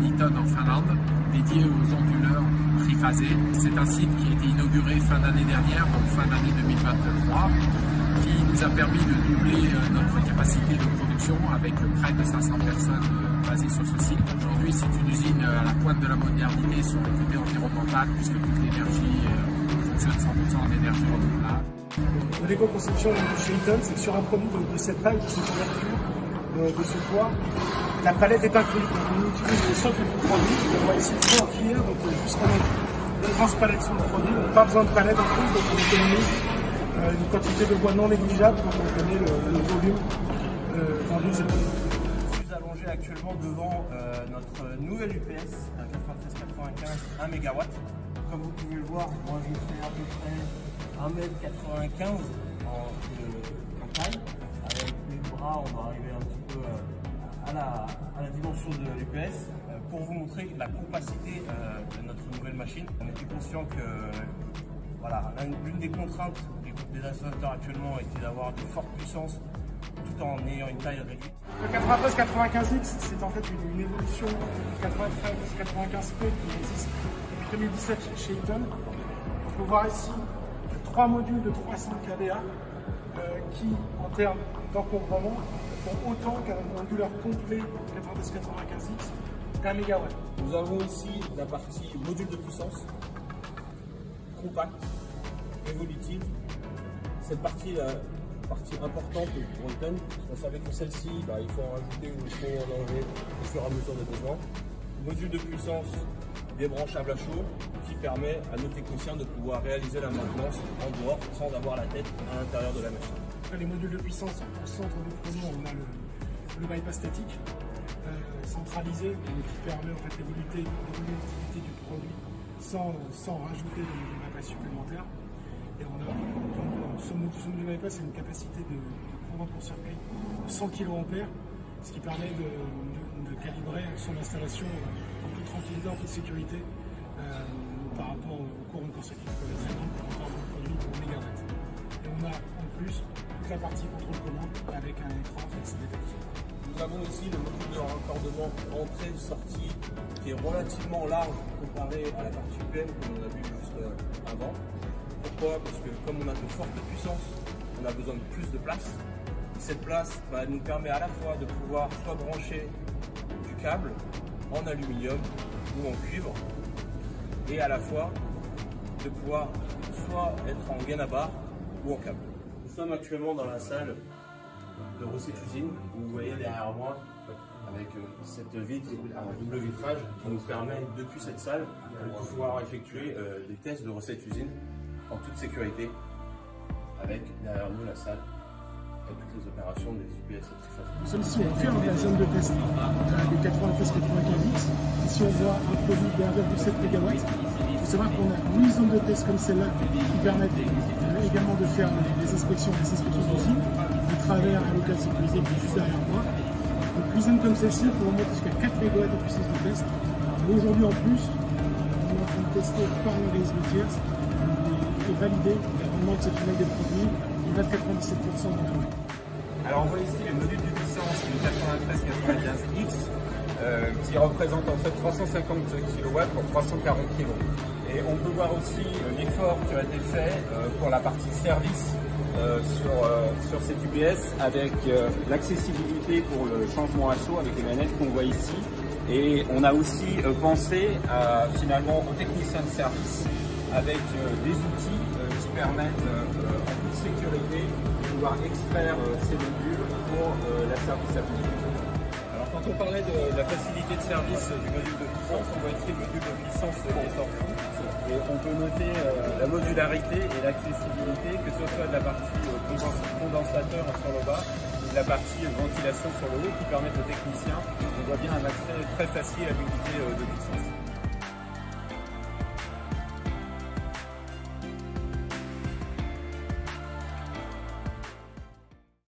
Eton en Finlande, dédié aux onduleurs triphasés. C'est un site qui a été inauguré fin d'année dernière, donc fin d'année 2023, qui nous a permis de doubler notre capacité de production avec près de 500 personnes basées sur ce site. Aujourd'hui, c'est une usine à la pointe de la modernité sur le côté environnemental, puisque toute l'énergie fonctionne 100% en énergie renouvelable. L'éco-conception chez Eton, c'est que sur un produit de cette taille, de cette ouverture, de ce poids, la palette est incluse. Donc on utilise le socle du produit. On voit ici le fond en cuir, donc jusqu'en une grosse palette sur le produit. Donc pas besoin de palette en plus, donc on économise une quantité de bois non négligeable quand on connaît le volume vendu de cette produit. Je suis allongé actuellement devant notre nouvelle UPS, 93-95, 1 MW. Comme vous pouvez le voir, moi je fais à peu près 1,95 m en taille. Avec les bras, on va arriver un petit peu à la dimension de l'UPS pour vous montrer la compacité de notre nouvelle machine. On était conscient que voilà, l'une des contraintes des installateurs actuellement était d'avoir de fortes puissances tout en ayant une taille réduite. Le 93-95X, c'est en fait une évolution du 93-95P qui existe depuis 2017 chez Eton. On peut voir ici 3 modules de 300 kVA qui, en termes d'encombrement, font autant qu'un onduleur complet 93-95X d'1 MW. Nous avons ici la partie module de puissance, compacte, évolutive. Cette partie, la partie importante pour Eton, on savait que celle-ci, il faut en rajouter ou il faut en enlever au fur et à mesure des besoins. Module de puissance débranchable à chaud qui permet à nos techniciens de pouvoir réaliser la maintenance en dehors sans avoir la tête à l'intérieur de la machine. Les modules de puissance, au centre du produit, on a le bypass statique centralisé qui permet en fait l'évolutivité du produit sans rajouter de bypass supplémentaires. Et on a ce module de bypass a une capacité de courant de court-circuit de 100 kA, ce qui permet de calibrer son installation en toute tranquillité, en toute sécurité par rapport au courant de court-circuit qui peut être très long par rapport au produit pour mégawatts. Et on a en plus toute la partie contrôle-commande avec un écran fixe détecteur. Nous avons aussi le module de raccordement entrée-sortie qui est relativement large comparé à la partie UPM comme on a vu juste avant. Pourquoi? Parce que comme on a de fortes puissances, on a besoin de plus de place. Et cette place nous permet à la fois de pouvoir soit brancher du câble en aluminium ou en cuivre et à la fois de pouvoir soit être en gaine à barre ou en câble. Nous sommes actuellement dans la salle de recette usine. Vous voyez derrière moi avec cette vitre à double vitrage qui nous permet depuis cette salle de pouvoir effectuer des tests de recette usine en toute sécurité avec derrière nous la salle et toutes les opérations des UPS triphasés. Nous sommes ici au cœur de la zone de test du 93-95X. Ici on voit un produit de 1,7 MW. Il faut savoir qu'on a 8 zones de test comme celle-là qui permettent également de faire des inspections d'usine à travers un local sécurisé qui est juste derrière moi. Donc 8 zones comme celle-ci pour monter jusqu'à 4 MW de puissance de test. Aujourd'hui en plus, on est en train de tester par l'organisme tiers et valider le rendement de cette tunnel des produits. Il va de 97% dans la rue. Alors on voit ici le module de puissance du 93-95X qui représente en fait 350 kW pour 340 kg. Et on peut voir aussi l'effort qui a été fait pour la partie service sur cette UPS avec l'accessibilité pour le changement à chaud avec les manettes qu'on voit ici. Et on a aussi pensé finalement aux techniciens de service avec des outils qui permettent en toute sécurité de pouvoir extraire ces modules pour la serviceabilité. Alors quand on parlait de la facilité de service du module de puissance, on voit ici le module de puissance qui est sorti. Et on peut noter la modularité et l'accessibilité, que ce soit de la partie condensateur sur le bas ou de la partie ventilation sur le haut qui permettent aux techniciens, on voit bien un accès très facile à l'unité de puissance.